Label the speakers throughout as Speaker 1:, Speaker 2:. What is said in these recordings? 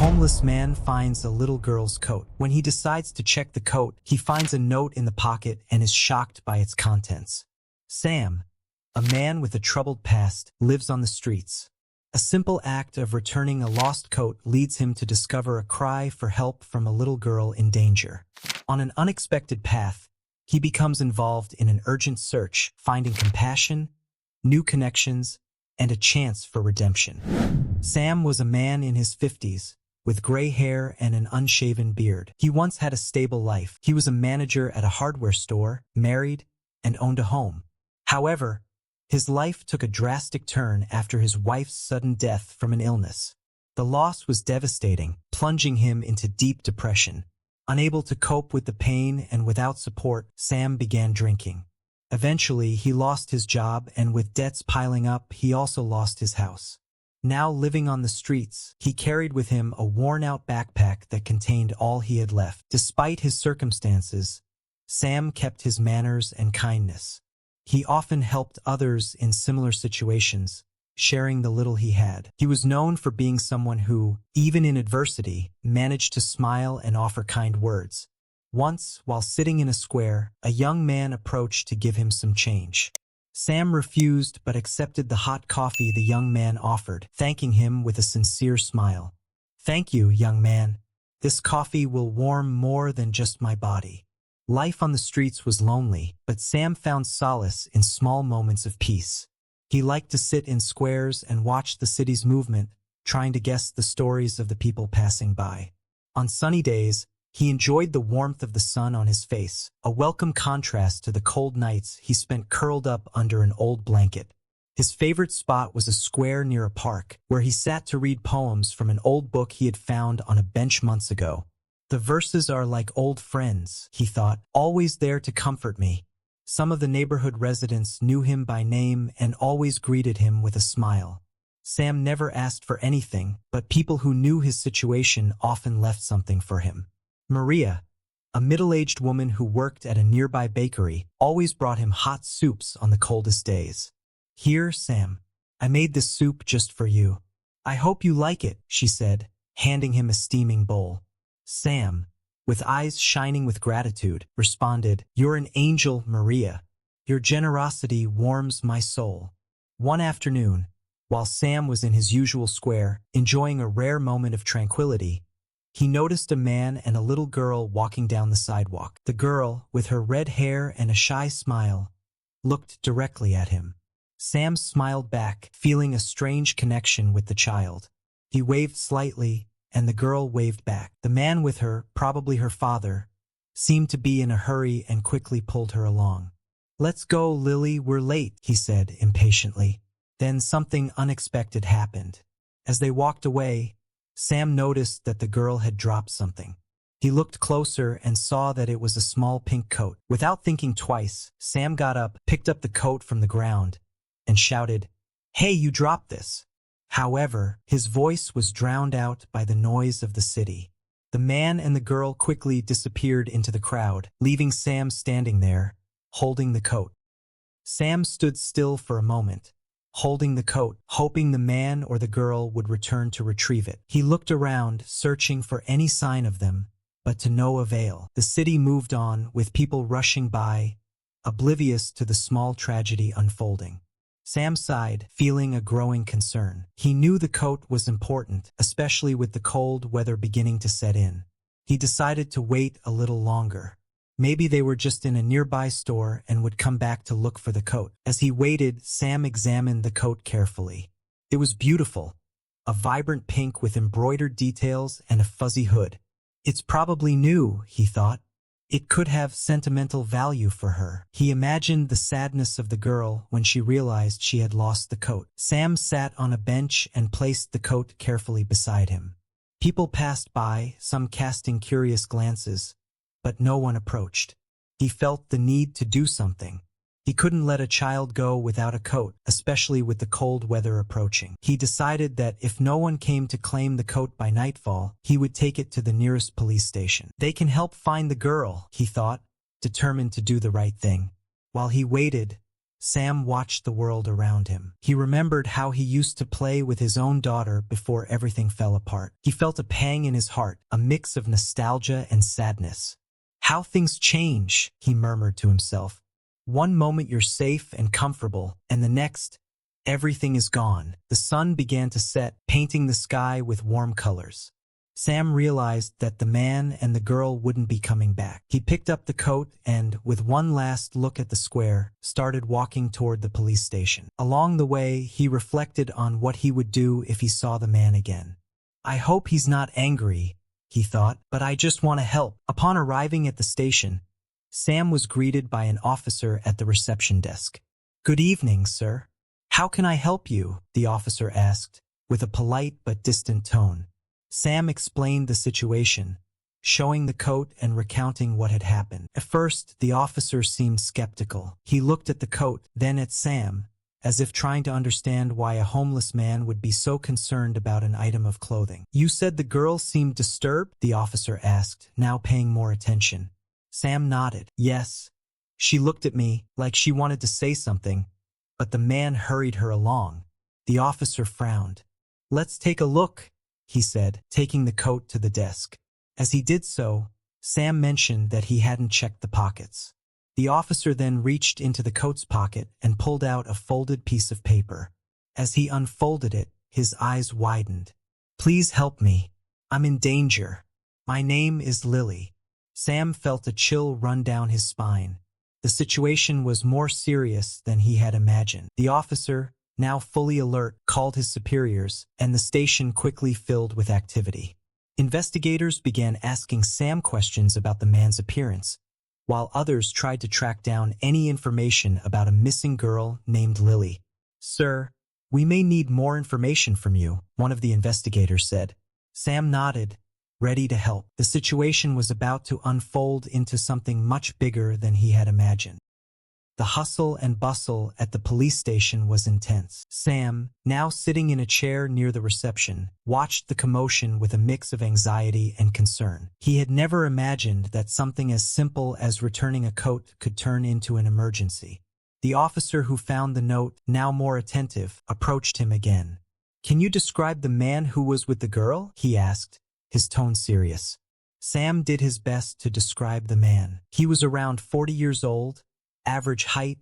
Speaker 1: homeless man finds a little girl's coat. When he decides to check the coat, he finds a note in the pocket and is shocked by its contents. Sam, a man with a troubled past, lives on the streets. A simple act of returning a lost coat leads him to discover a cry for help from a little girl in danger. On an unexpected path, he becomes involved in an urgent search, finding compassion, new connections, and a chance for redemption. Sam was a man in his 50s, with gray hair and an unshaven beard. He once had a stable life. He was a manager at a hardware store, married, and owned a home. However, his life took a drastic turn after his wife's sudden death from an illness. The loss was devastating, plunging him into deep depression. Unable to cope with the pain and without support, Sam began drinking. Eventually, he lost his job, and with debts piling up, he also lost his house. Now living on the streets, he carried with him a worn-out backpack that contained all he had left. Despite his circumstances, Sam kept his manners and kindness. He often helped others in similar situations, sharing the little he had. He was known for being someone who, even in adversity, managed to smile and offer kind words. Once, while sitting in a square, a young man approached to give him some change. Sam refused but accepted the hot coffee the young man offered, thanking him with a sincere smile. "Thank you, young man. This coffee will warm more than just my body." Life on the streets was lonely, but Sam found solace in small moments of peace. He liked to sit in squares and watch the city's movement, trying to guess the stories of the people passing by. On sunny days, he enjoyed the warmth of the sun on his face, a welcome contrast to the cold nights he spent curled up under an old blanket. His favorite spot was a square near a park, where he sat to read poems from an old book he had found on a bench months ago. "The verses are like old friends," he thought, "always there to comfort me." Some of the neighborhood residents knew him by name and always greeted him with a smile. Sam never asked for anything, but people who knew his situation often left something for him. Maria, a middle-aged woman who worked at a nearby bakery, always brought him hot soups on the coldest days. "Here, Sam, I made this soup just for you. I hope you like it," she said, handing him a steaming bowl. Sam, with eyes shining with gratitude, responded, "You're an angel, Maria. Your generosity warms my soul." One afternoon, while Sam was in his usual square, enjoying a rare moment of tranquility, he noticed a man and a little girl walking down the sidewalk. The girl, with her red hair and a shy smile, looked directly at him. Sam smiled back, feeling a strange connection with the child. He waved slightly, and the girl waved back. The man with her, probably her father, seemed to be in a hurry and quickly pulled her along. "Let's go, Lily, we're late," he said impatiently. Then something unexpected happened. As they walked away, Sam noticed that the girl had dropped something. He looked closer and saw that it was a small pink coat. Without thinking twice, Sam got up, picked up the coat from the ground, and shouted, "Hey, you dropped this." However, his voice was drowned out by the noise of the city. The man and the girl quickly disappeared into the crowd, leaving Sam standing there, holding the coat. Sam stood still for a moment, holding the coat, hoping the man or the girl would return to retrieve it. He looked around, searching for any sign of them, but to no avail. The city moved on, with people rushing by, oblivious to the small tragedy unfolding. Sam sighed, feeling a growing concern. He knew the coat was important, especially with the cold weather beginning to set in. He decided to wait a little longer. Maybe they were just in a nearby store and would come back to look for the coat. As he waited, Sam examined the coat carefully. It was beautiful, a vibrant pink with embroidered details and a fuzzy hood. "It's probably new," he thought. "It could have sentimental value for her." He imagined the sadness of the girl when she realized she had lost the coat. Sam sat on a bench and placed the coat carefully beside him. People passed by, some casting curious glances, but no one approached. He felt the need to do something. He couldn't let a child go without a coat, especially with the cold weather approaching. He decided that if no one came to claim the coat by nightfall, he would take it to the nearest police station. "They can help find the girl," he thought, determined to do the right thing. While he waited, Sam watched the world around him. He remembered how he used to play with his own daughter before everything fell apart. He felt a pang in his heart, a mix of nostalgia and sadness. How things change, he murmured to himself. One moment you're safe and comfortable, and the next, everything is gone. The sun began to set, painting the sky with warm colors. Sam realized that the man and the girl wouldn't be coming back. He picked up the coat and, with one last look at the square, started walking toward the police station. Along the way, he reflected on what he would do if he saw the man again. I hope he's not angry, he thought, but I just want to help. Upon arriving at the station, Sam was greeted by an officer at the reception desk. Good evening, sir. How can I help you? The officer asked, with a polite but distant tone. Sam explained the situation, showing the coat and recounting what had happened. At first, the officer seemed skeptical. He looked at the coat, then at Sam, as if trying to understand why a homeless man would be so concerned about an item of clothing. You said the girl seemed disturbed? The officer asked, now paying more attention. Sam nodded. Yes. She looked at me, like she wanted to say something, but the man hurried her along. The officer frowned. Let's take a look, he said, taking the coat to the desk. As he did so, Sam mentioned that he hadn't checked the pockets. The officer then reached into the coat's pocket and pulled out a folded piece of paper. As he unfolded it, his eyes widened. Please help me. I'm in danger. My name is Lily. Sam felt a chill run down his spine. The situation was more serious than he had imagined. The officer, now fully alert, called his superiors, and the station quickly filled with activity. Investigators began asking Sam questions about the man's appearance, while others tried to track down any information about a missing girl named Lily. Sir, we may need more information from you, one of the investigators said. Sam nodded, ready to help. The situation was about to unfold into something much bigger than he had imagined. The hustle and bustle at the police station was intense. Sam, now sitting in a chair near the reception, watched the commotion with a mix of anxiety and concern. He had never imagined that something as simple as returning a coat could turn into an emergency. The officer who found the note, now more attentive, approached him again. Can you describe the man who was with the girl? He asked, his tone serious. Sam did his best to describe the man. He was around 40 years old, average height,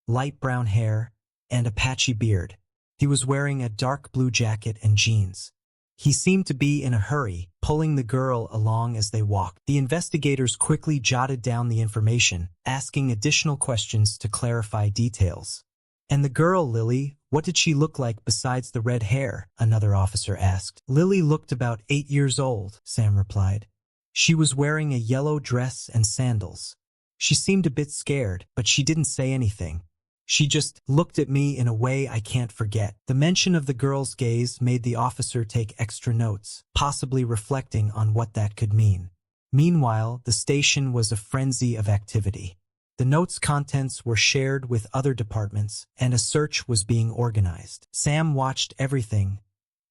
Speaker 1: light brown hair, and a patchy beard. He was wearing a dark blue jacket and jeans. He seemed to be in a hurry, pulling the girl along as they walked. The investigators quickly jotted down the information, asking additional questions to clarify details. And the girl, Lily, what did she look like besides the red hair? Another officer asked. Lily looked about 8 years old, Sam replied. She was wearing a yellow dress and sandals. She seemed a bit scared, but she didn't say anything. She just looked at me in a way I can't forget. The mention of the girl's gaze made the officer take extra notes, possibly reflecting on what that could mean. Meanwhile, the station was a frenzy of activity. The note's contents were shared with other departments, and a search was being organized. Sam watched everything,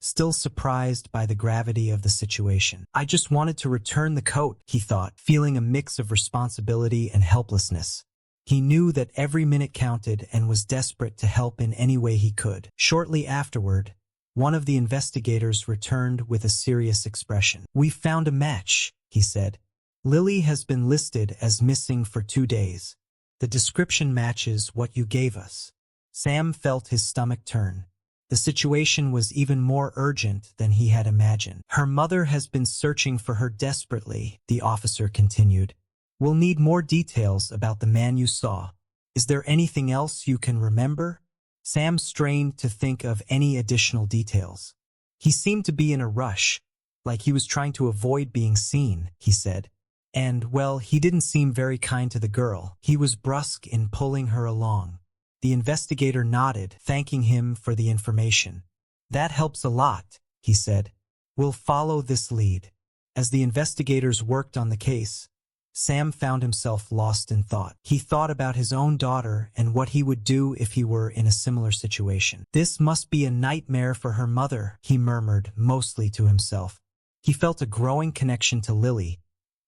Speaker 1: still surprised by the gravity of the situation. I just wanted to return the coat, he thought, feeling a mix of responsibility and helplessness. He knew that every minute counted and was desperate to help in any way he could. Shortly afterward, one of the investigators returned with a serious expression. "We've found a match," he said. "Lily has been listed as missing for 2 days. The description matches what you gave us." Sam felt his stomach turn. The situation was even more urgent than he had imagined. "Her mother has been searching for her desperately," the officer continued. "We'll need more details about the man you saw. Is there anything else you can remember?" Sam strained to think of any additional details. "He seemed to be in a rush, like he was trying to avoid being seen," he said. "And, well, he didn't seem very kind to the girl. He was brusque in pulling her along." The investigator nodded, thanking him for the information. "That helps a lot," he said. "We'll follow this lead." As the investigators worked on the case, Sam found himself lost in thought. He thought about his own daughter and what he would do if he were in a similar situation. "This must be a nightmare for her mother," he murmured, mostly to himself. He felt a growing connection to Lily,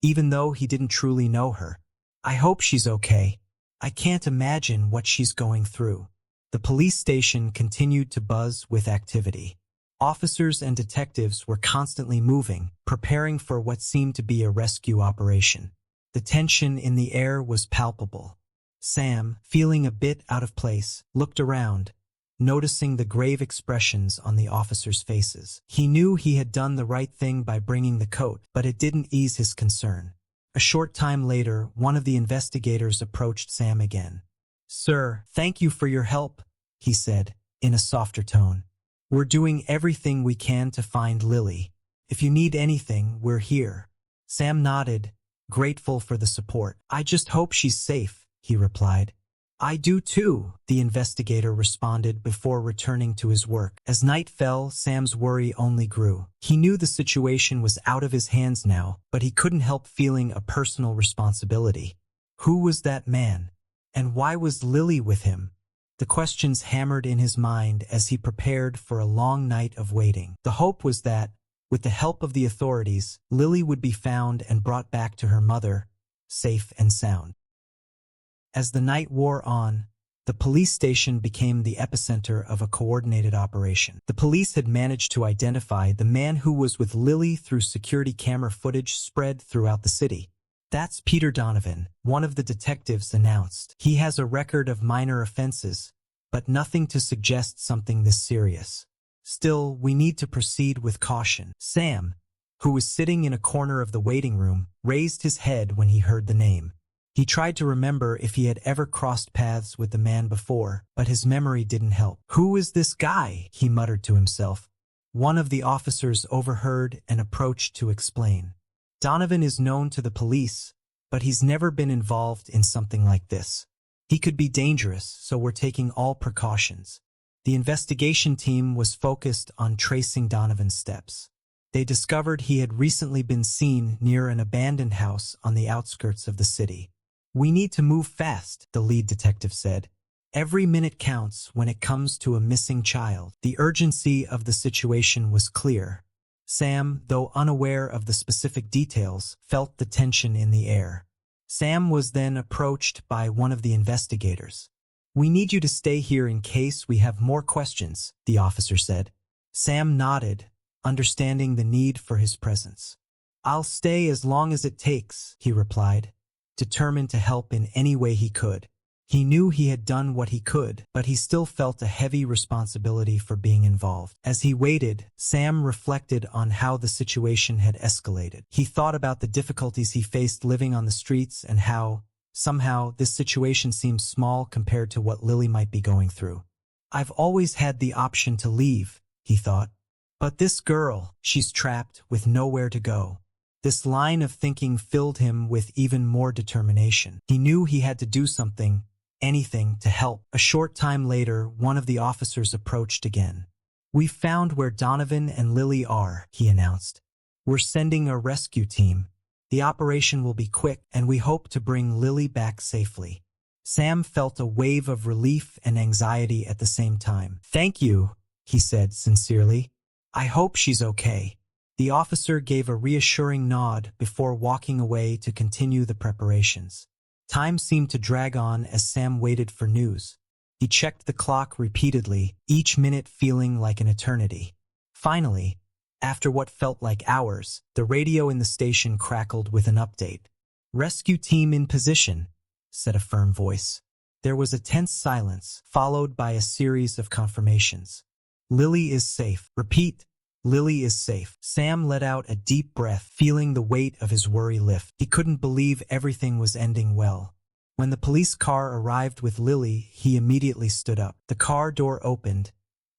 Speaker 1: even though he didn't truly know her. "I hope she's okay. I can't imagine what she's going through." The police station continued to buzz with activity. Officers and detectives were constantly moving, preparing for what seemed to be a rescue operation. The tension in the air was palpable. Sam, feeling a bit out of place, looked around, noticing the grave expressions on the officers' faces. He knew he had done the right thing by bringing the coat, but it didn't ease his concern. A short time later, one of the investigators approached Sam again. "Sir, thank you for your help," he said, in a softer tone. "We're doing everything we can to find Lily. If you need anything, we're here." Sam nodded, grateful for the support. "I just hope she's safe," he replied. "I do too," the investigator responded before returning to his work. As night fell, Sam's worry only grew. He knew the situation was out of his hands now, but he couldn't help feeling a personal responsibility. Who was that man? And why was Lily with him? The questions hammered in his mind as he prepared for a long night of waiting. The hope was that, with the help of the authorities, Lily would be found and brought back to her mother, safe and sound. As the night wore on, the police station became the epicenter of a coordinated operation. The police had managed to identify the man who was with Lily through security camera footage spread throughout the city. "That's Peter Donovan," one of the detectives announced. "He has a record of minor offenses, but nothing to suggest something this serious. Still, we need to proceed with caution." Sam, who was sitting in a corner of the waiting room, raised his head when he heard the name. He tried to remember if he had ever crossed paths with the man before, but his memory didn't help. "Who is this guy?" he muttered to himself. One of the officers overheard and approached to explain. "Donovan is known to the police, but he's never been involved in something like this. He could be dangerous, so we're taking all precautions." The investigation team was focused on tracing Donovan's steps. They discovered he had recently been seen near an abandoned house on the outskirts of the city. "We need to move fast," the lead detective said. "Every minute counts when it comes to a missing child." The urgency of the situation was clear. Sam, though unaware of the specific details, felt the tension in the air. Sam was then approached by one of the investigators. "We need you to stay here in case we have more questions," the officer said. Sam nodded, understanding the need for his presence. "I'll stay as long as it takes," he replied, determined to help in any way he could. He knew he had done what he could, but he still felt a heavy responsibility for being involved. As he waited, Sam reflected on how the situation had escalated. He thought about the difficulties he faced living on the streets and how, somehow, this situation seemed small compared to what Lily might be going through. "I've always had the option to leave," he thought. "But this girl, she's trapped with nowhere to go." This line of thinking filled him with even more determination. He knew he had to do something, anything, to help. A short time later, one of the officers approached again. "We've found where Donovan and Lily are," he announced. "We're sending a rescue team. The operation will be quick, and we hope to bring Lily back safely." Sam felt a wave of relief and anxiety at the same time. "Thank you," he said sincerely. "I hope she's okay." The officer gave a reassuring nod before walking away to continue the preparations. Time seemed to drag on as Sam waited for news. He checked the clock repeatedly, each minute feeling like an eternity. Finally, after what felt like hours, the radio in the station crackled with an update. "Rescue team in position," said a firm voice. There was a tense silence, followed by a series of confirmations. "Lily is safe. Repeat. Lily is safe." Sam let out a deep breath, feeling the weight of his worry lift. He couldn't believe everything was ending well. When the police car arrived with Lily, he immediately stood up. The car door opened,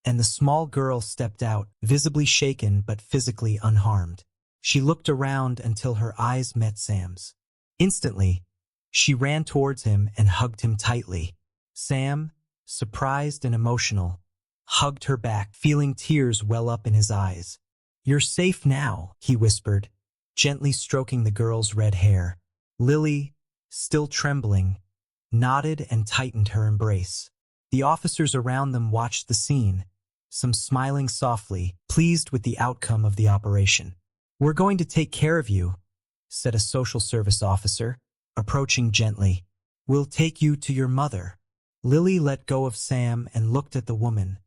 Speaker 1: and the small girl stepped out, visibly shaken but physically unharmed. She looked around until her eyes met Sam's. Instantly, she ran towards him and hugged him tightly. Sam, surprised and emotional, hugged her back, feeling tears well up in his eyes. "You're safe now," he whispered, gently stroking the girl's red hair. Lily, still trembling, nodded and tightened her embrace. The officers around them watched the scene, some smiling softly, pleased with the outcome of the operation. "We're going to take care of you," said a social service officer, approaching gently. We'll take you to your mother. Lily let go of Sam and looked at the woman,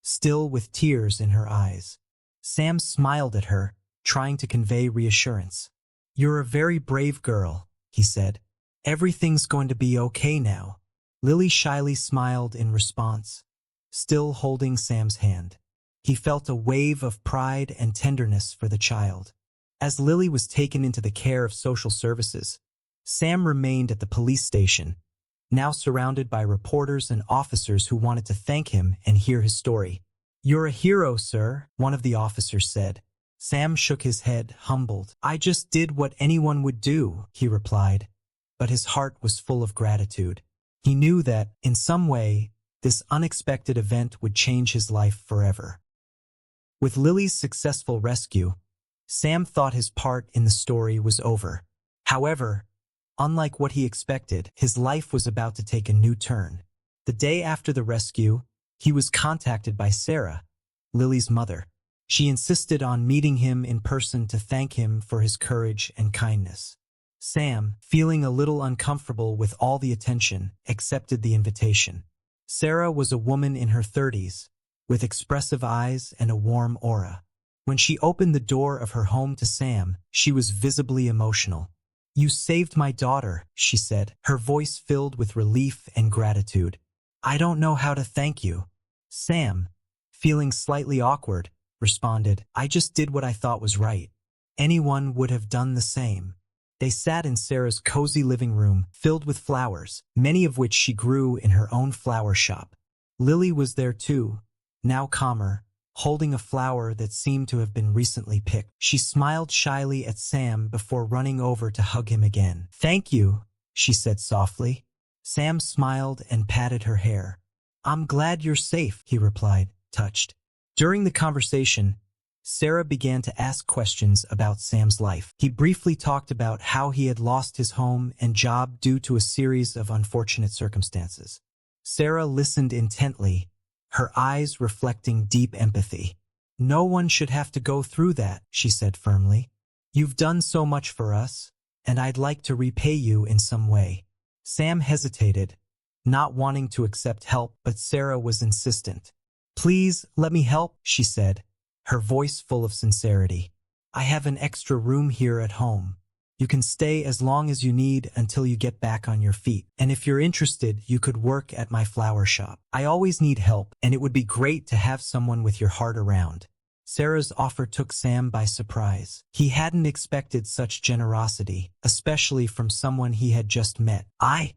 Speaker 1: still with tears in her eyes. Sam smiled at her, trying to convey reassurance. You're a very brave girl, he said. Everything's going to be okay now. Lily shyly smiled in response, still holding Sam's hand. He felt a wave of pride and tenderness for the child. As Lily was taken into the care of social services, Sam remained at the police station, now surrounded by reporters and officers who wanted to thank him and hear his story. You're a hero, sir, one of the officers said. Sam shook his head, humbled. I just did what anyone would do, he replied, but his heart was full of gratitude. He knew that, in some way, this unexpected event would change his life forever. With Lily's successful rescue, Sam thought his part in the story was over. However, unlike what he expected, his life was about to take a new turn. The day after the rescue, he was contacted by Sarah, Lily's mother. She insisted on meeting him in person to thank him for his courage and kindness. Sam, feeling a little uncomfortable with all the attention, accepted the invitation. Sarah was a woman in her 30s, with expressive eyes and a warm aura. When she opened the door of her home to Sam, she was visibly emotional. You saved my daughter, she said, her voice filled with relief and gratitude. I don't know how to thank you. Sam, feeling slightly awkward, responded, I just did what I thought was right. Anyone would have done the same. They sat in Sarah's cozy living room, filled with flowers, many of which she grew in her own flower shop. Lily was there too, now calmer, holding a flower that seemed to have been recently picked. She smiled shyly at Sam before running over to hug him again. Thank you, she said softly. Sam smiled and patted her hair. I'm glad you're safe, he replied, touched. During the conversation, Sarah began to ask questions about Sam's life. He briefly talked about how he had lost his home and job due to a series of unfortunate circumstances. Sarah listened intently, her eyes reflecting deep empathy. No one should have to go through that, she said firmly. You've done so much for us, and I'd like to repay you in some way. Sam hesitated, not wanting to accept help, but Sarah was insistent. Please, let me help, she said, her voice full of sincerity. I have an extra room here at home. You can stay as long as you need until you get back on your feet. And if you're interested, you could work at my flower shop. I always need help, and it would be great to have someone with your heart around. Sarah's offer took Sam by surprise. He hadn't expected such generosity, especially from someone he had just met. I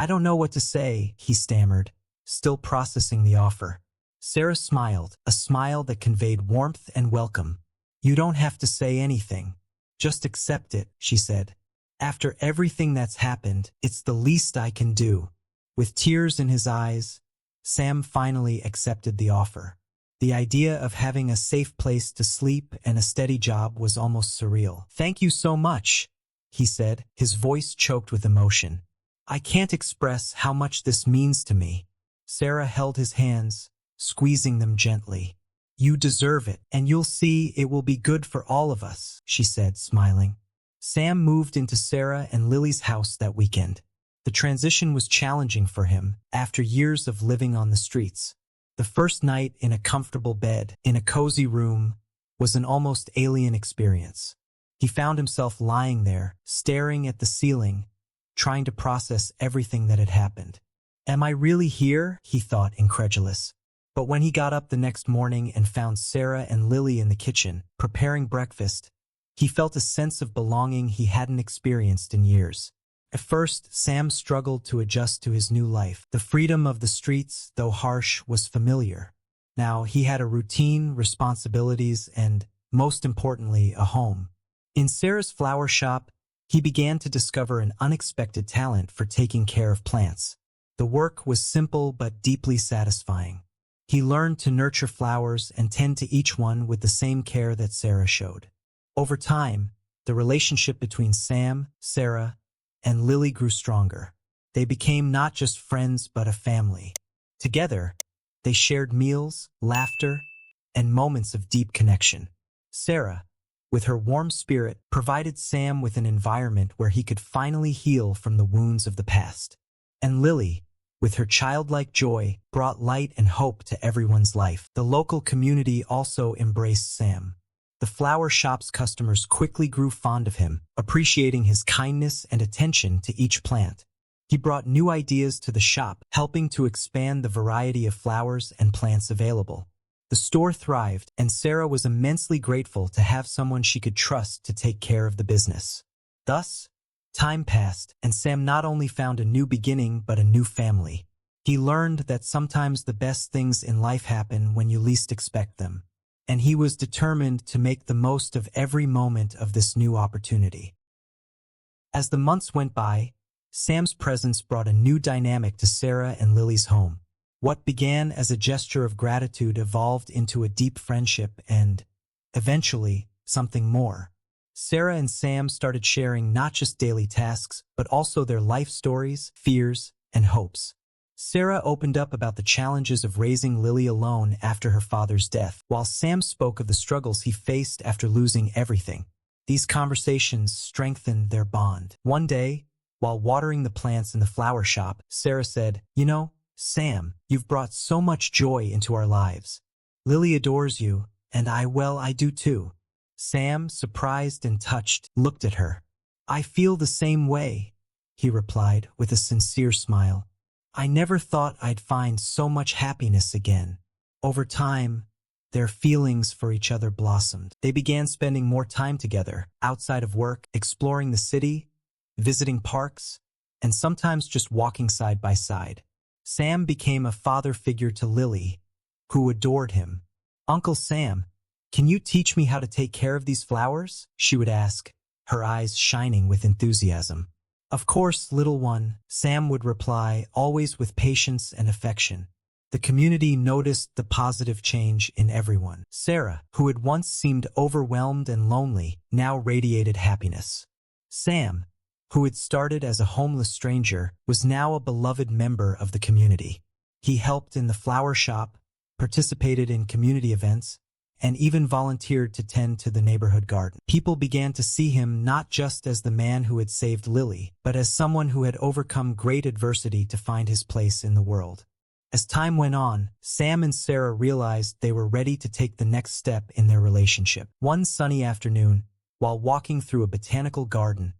Speaker 1: don't know what to say, he stammered, still processing the offer. Sarah smiled, a smile that conveyed warmth and welcome. You don't have to say anything. Just accept it, she said. After everything that's happened, it's the least I can do. With tears in his eyes, Sam finally accepted the offer. The idea of having a safe place to sleep and a steady job was almost surreal. Thank you so much, he said, his voice choked with emotion. I can't express how much this means to me. Sarah held his hands, squeezing them gently. You deserve it, and you'll see it will be good for all of us, she said, smiling. Sam moved into Sarah and Lily's house that weekend. The transition was challenging for him after years of living on the streets. The first night in a comfortable bed, in a cozy room, was an almost alien experience. He found himself lying there, staring at the ceiling, trying to process everything that had happened. Am I really here? He thought, incredulous. But when he got up the next morning and found Sarah and Lily in the kitchen, preparing breakfast, he felt a sense of belonging he hadn't experienced in years. At first, Sam struggled to adjust to his new life. The freedom of the streets, though harsh, was familiar. Now he had a routine, responsibilities, and, most importantly, a home. In Sarah's flower shop, he began to discover an unexpected talent for taking care of plants. The work was simple but deeply satisfying. He learned to nurture flowers and tend to each one with the same care that Sarah showed. Over time, the relationship between Sam, Sarah, and Lily grew stronger. They became not just friends but a family. Together, they shared meals, laughter, and moments of deep connection. Sarah, with her warm spirit, provided Sam with an environment where he could finally heal from the wounds of the past. And Lily, with her childlike joy, brought light and hope to everyone's life. The local community also embraced Sam. The flower shop's customers quickly grew fond of him, appreciating his kindness and attention to each plant. He brought new ideas to the shop, helping to expand the variety of flowers and plants available. The store thrived, and Sarah was immensely grateful to have someone she could trust to take care of the business. Thus, time passed, and Sam not only found a new beginning but a new family. He learned that sometimes the best things in life happen when you least expect them, and he was determined to make the most of every moment of this new opportunity. As the months went by, Sam's presence brought a new dynamic to Sarah and Lily's home. What began as a gesture of gratitude evolved into a deep friendship and, eventually, something more. Sarah and Sam started sharing not just daily tasks, but also their life stories, fears, and hopes. Sarah opened up about the challenges of raising Lily alone after her father's death, while Sam spoke of the struggles he faced after losing everything. These conversations strengthened their bond. One day, while watering the plants in the flower shop, Sarah said, "You know, Sam, you've brought so much joy into our lives. Lily adores you, and I do too." Sam, surprised and touched, looked at her. "I feel the same way," he replied with a sincere smile. "I never thought I'd find so much happiness again." Over time, their feelings for each other blossomed. They began spending more time together, outside of work, exploring the city, visiting parks, and sometimes just walking side by side. Sam became a father figure to Lily, who adored him. "Uncle Sam, can you teach me how to take care of these flowers?" she would ask, her eyes shining with enthusiasm. "Of course, little one," Sam would reply, always with patience and affection. The community noticed the positive change in everyone. Sarah, who had once seemed overwhelmed and lonely, now radiated happiness. Sam, who had started as a homeless stranger, was now a beloved member of the community. He helped in the flower shop, participated in community events, and even volunteered to tend to the neighborhood garden. People began to see him not just as the man who had saved Lily, but as someone who had overcome great adversity to find his place in the world. As time went on, Sam and Sarah realized they were ready to take the next step in their relationship. One sunny afternoon, while walking through a botanical garden,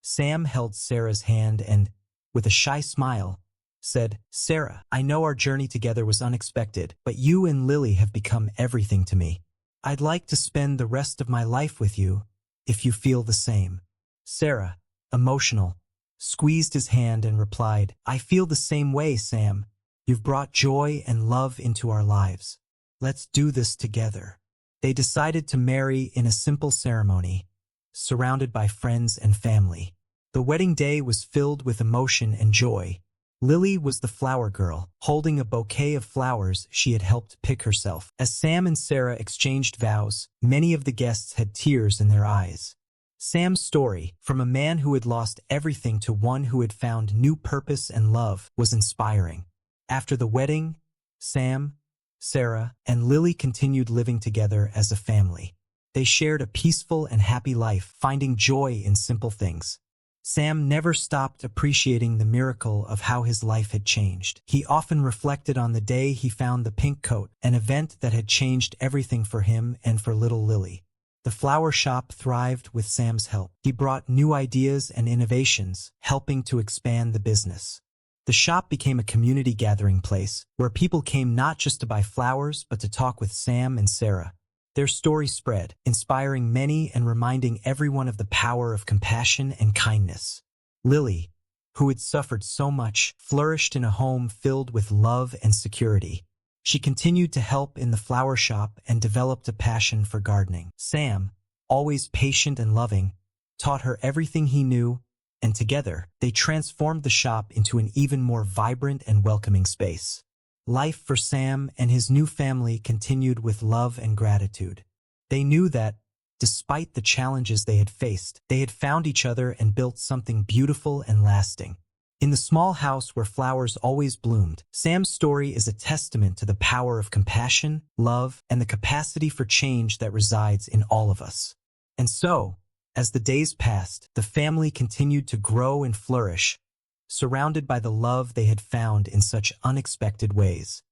Speaker 1: Sam held Sarah's hand and, with a shy smile, said, "Sarah, I know our journey together was unexpected, but you and Lily have become everything to me. I'd like to spend the rest of my life with you, if you feel the same." Sarah, emotional, squeezed his hand and replied, "I feel the same way, Sam. You've brought joy and love into our lives. Let's do this together." They decided to marry in a simple ceremony, surrounded by friends and family. The wedding day was filled with emotion and joy. Lily was the flower girl, holding a bouquet of flowers she had helped pick herself. As Sam and Sarah exchanged vows, many of the guests had tears in their eyes. Sam's story, from a man who had lost everything to one who had found new purpose and love, was inspiring. After the wedding, Sam, Sarah, and Lily continued living together as a family. They shared a peaceful and happy life, finding joy in simple things. Sam never stopped appreciating the miracle of how his life had changed. He often reflected on the day he found the pink coat, an event that had changed everything for him and for little Lily. The flower shop thrived with Sam's help. He brought new ideas and innovations, helping to expand the business. The shop became a community gathering place, where people came not just to buy flowers, but to talk with Sam and Sarah. Their story spread, inspiring many and reminding everyone of the power of compassion and kindness. Lily, who had suffered so much, flourished in a home filled with love and security. She continued to help in the flower shop and developed a passion for gardening. Sam, always patient and loving, taught her everything he knew, and together, they transformed the shop into an even more vibrant and welcoming space. Life for Sam and his new family continued with love and gratitude. They knew that, despite the challenges they had faced, they had found each other and built something beautiful and lasting. In the small house where flowers always bloomed, Sam's story is a testament to the power of compassion, love, and the capacity for change that resides in all of us. And so, as the days passed, the family continued to grow and flourish, surrounded by the love they had found in such unexpected ways.